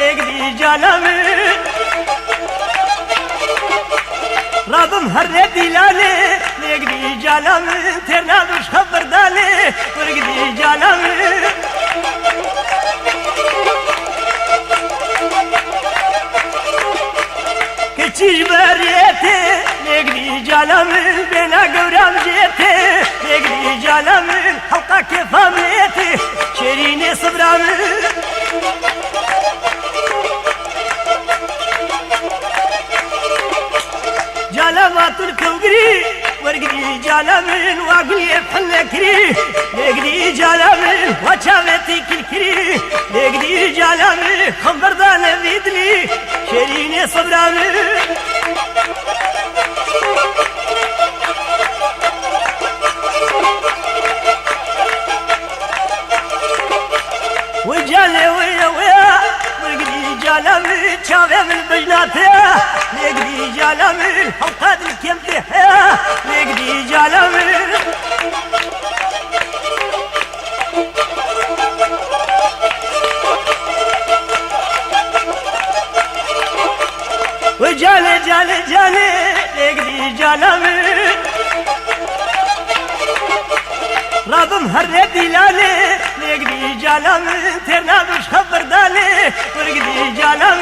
نقدي جالم رابم هر ندلالي نقدي جالم ترنا مش خبر دالي ورقدي جالم كتشيش بريتي نقدي جالم بينا قورام جيتي نقدي جالم حلقة كيف عمليتي شيريني صبرام جالمات الكوغري ورقدي جالم واقلي فلكري نقدي جالم وشافتي كلكري نقدي جالم خمبردان بيدلي شيريني صبرام وجالي ويا ويا ورقدي جالم شافي من بجناته نقدي جالم حوقات الكمته نقدي جالم وجالي جالي جالي نقدي جالم رابم هر ندلالي نقدي جالم ترنا مش خبر دالي ورقدي جالم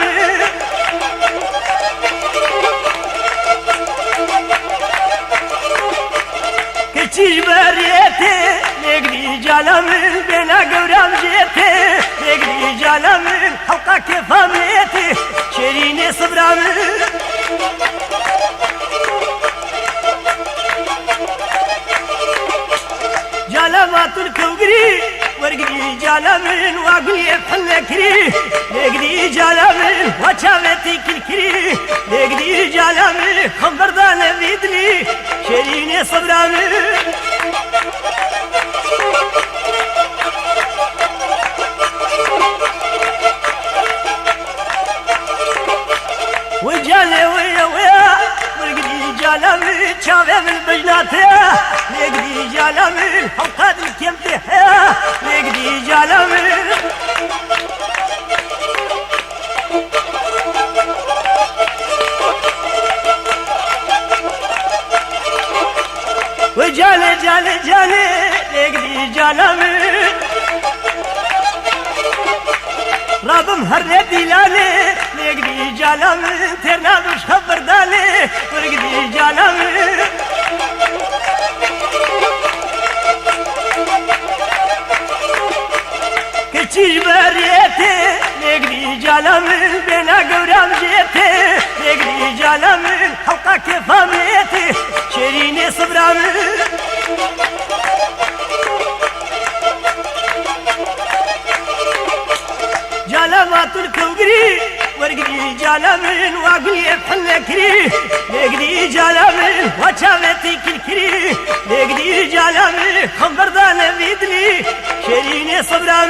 كتشيش بريتي نقدي جالم بينا قورام جيتي نقدي جالم حلقة كيف عمليتي شيريني صبرام جالمات الكوغري ورقدي جالم واقلي فلكري نقدي جالم وشافتي كلكري نقدي جالم خمبردان بيدلي شيريني صبرام وجالي ويا ويا ورقدي جالم شافي من بجناته نقدي جالم حوقات الكمته نقدي جالم وجالي جالي جالي نقدي جالم رابم هر ندلالي نقدي جالم ترنا مش خبر دالي ورقدي جالم كتشيش بريتي نقدي جالم بينا قورام جيتي نقدي جالم حلقة كيف عمليتي شيريني صبرام جالمات الكوغري ورقدي جالم واقلي فلكري نقدي جالم وشافتي كلكري نقدي جالم خمبردان بيدلي شيريني صبرام